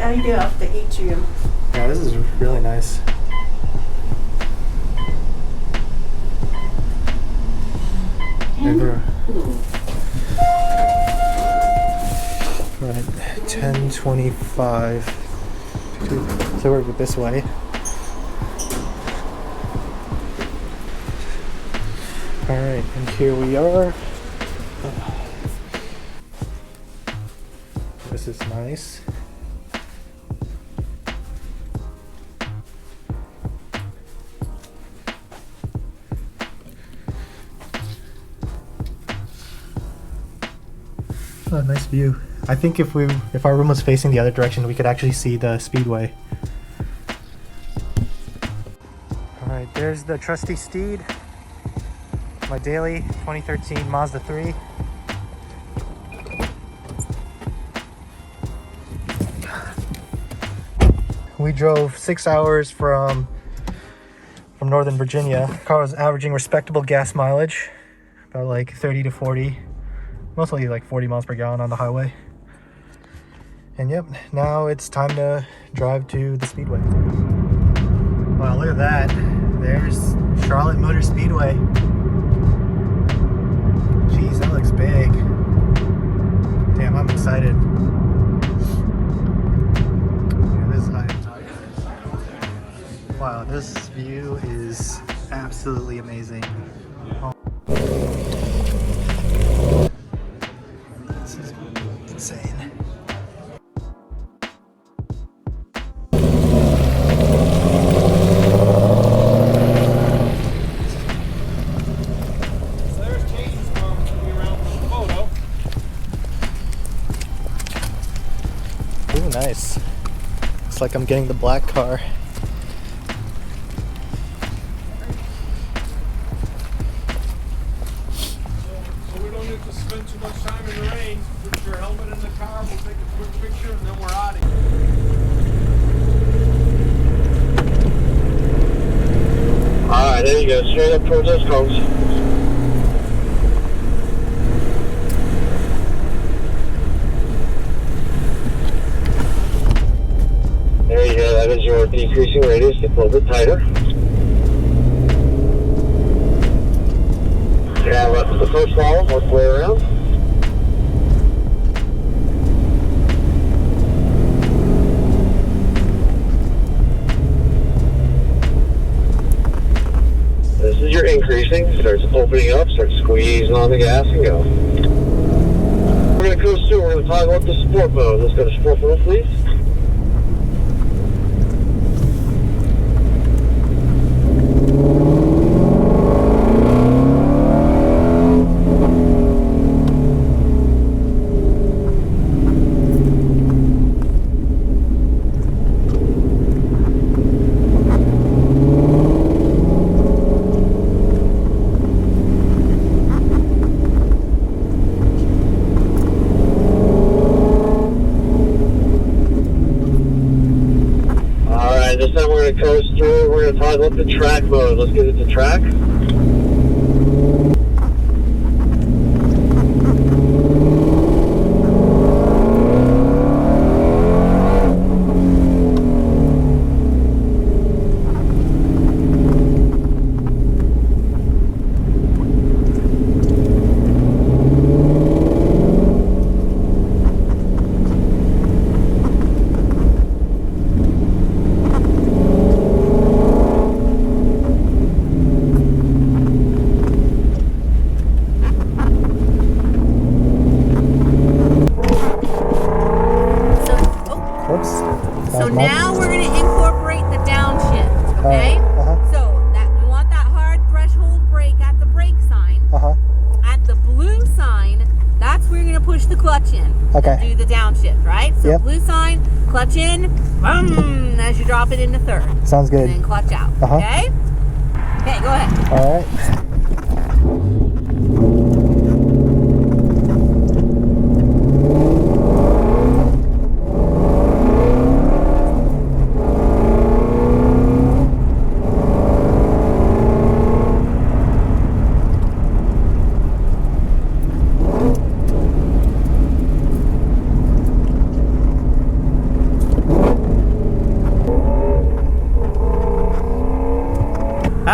idea of the atrium. Yeah, this is really nice. Right, 10:25. So we're this way. All right, and here we are. This is nice. Oh, nice view. I think if our room was facing the other direction, we could actually see the speedway. All right, there's the trusty steed. My daily 2013 Mazda 3. We drove 6 hours from Northern Virginia. The car was averaging respectable gas mileage, about like 30 to 40, mostly like 40 miles per gallon on the highway. And yep, now it's time to drive to the Speedway. Wow, look at that. There's Charlotte Motor Speedway. Jeez, that looks big. Damn, I'm excited. Wow, this view is absolutely amazing. Oh. This is insane. Ooh, nice. Looks like I'm getting the black car. So we don't need to spend too much time in the rain. Put your helmet in the car, we'll take a quick picture, and then we're out of here. Alright, there you go. Straight up towards those cones. There you go, that is your decreasing radius, get a little bit tighter. Yeah, left the first column, work the way around. This is your increasing, starts opening up, start squeezing on the gas and go. We're going to cruise through, we're going to toggle up to sport mode. Let's go to sport mode, please. This time we're going to coast through, we're going to toggle up to track mode. Let's get it to track. So now we're going to incorporate the downshift, okay? So that you want that hard threshold brake at the brake sign. At the blue sign, that's where you're going to push the clutch in. Okay. Do the downshift, right? So blue sign, clutch in, boom, as you drop it into third. Sounds good. And then clutch out, okay? Okay, go ahead. All right.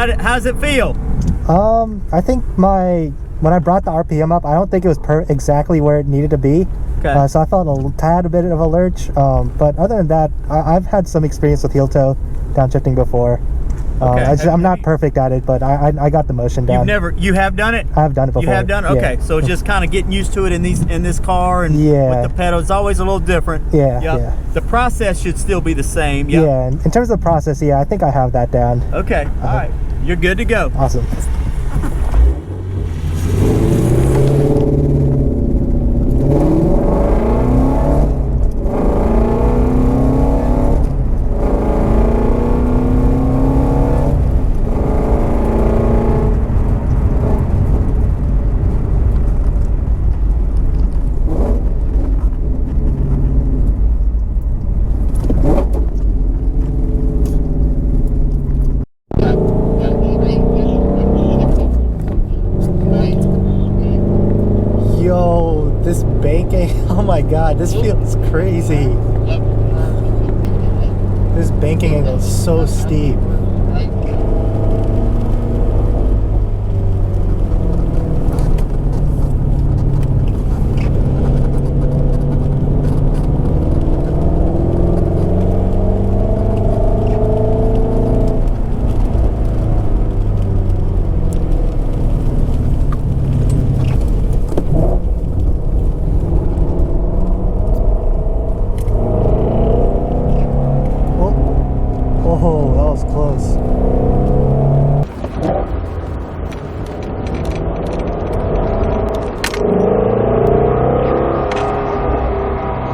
How's it feel? I think when I brought the RPM up, I don't think it was exactly where it needed to be. Okay. So I felt a tad bit of a lurch. But other than that, I've had some experience with heel toe downshifting before. Okay. I'm not perfect at it, but I got the motion down. You have done it? I have done it before. You have done it? Okay. Yeah. So it's just kind of getting used to it in this car, and Yeah. with the pedal, it's always a little different. Yeah, Yep. yeah. The process should still be the same. Yep. Yeah, in terms of the process, yeah, I think I have that down. Okay. All right. You're good to go. Awesome. Yo, this banking, oh my god, this feels crazy. This banking angle is so steep. Oh, that was close.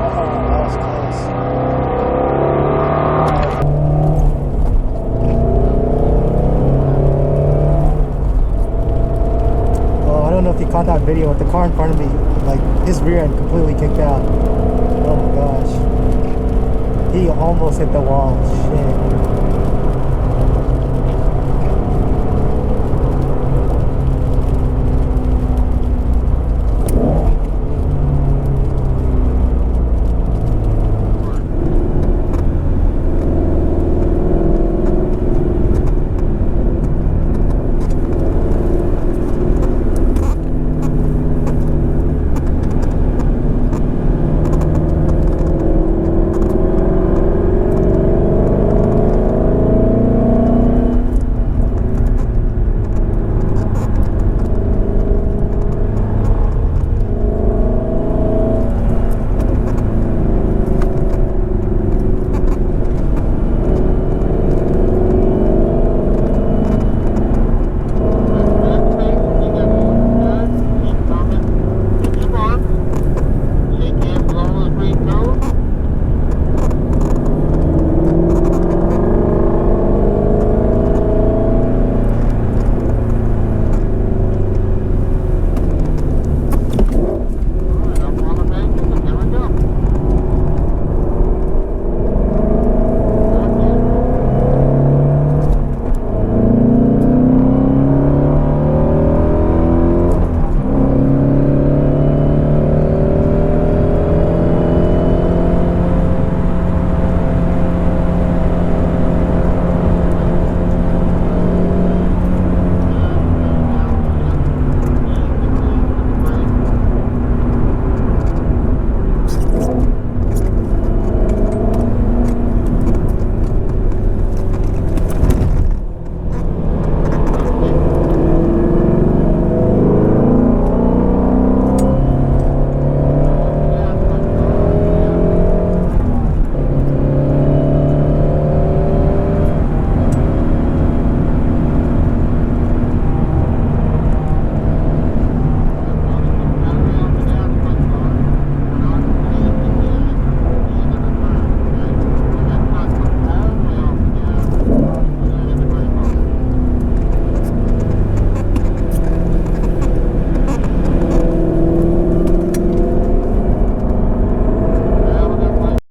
Oh, that was close. Oh, I don't know if you caught that video with the car in front of me, like his rear end completely kicked out. Oh my gosh. He almost hit the wall. Shit.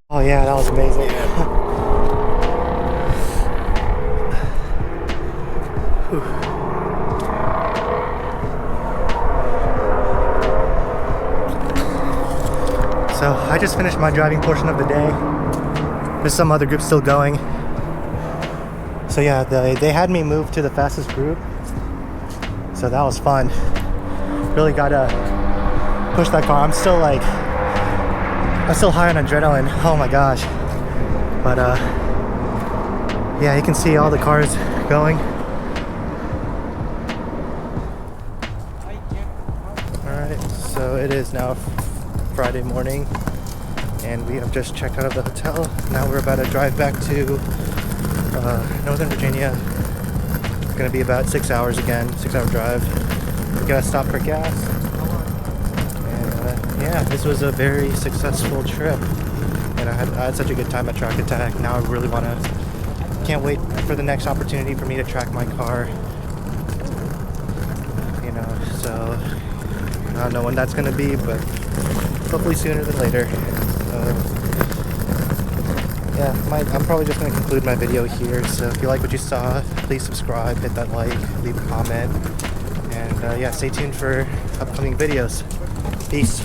Oh yeah, that was amazing. So I just finished my driving portion of the day. There's some other groups still going. So yeah, they had me move to the fastest group, so that was fun. Really gotta push that car. I'm still high on adrenaline. Oh my gosh. But yeah, you can see all the cars going. Alright, so it is now Friday morning, and we have just checked out of the hotel. Now we're about to drive back to Northern Virginia. It's gonna be about 6 hours again, 6-hour drive. We gotta stop for gas. And yeah, this was a very successful trip, and I had such a good time at Track Attack. Now I really can't wait for the next opportunity for me to track my car. You know, so I don't know when that's gonna be, but hopefully sooner than later. Yeah, I'm probably just going to conclude my video here. So if you like what you saw, please subscribe, hit that like, leave a comment, and yeah, stay tuned for upcoming videos. Peace.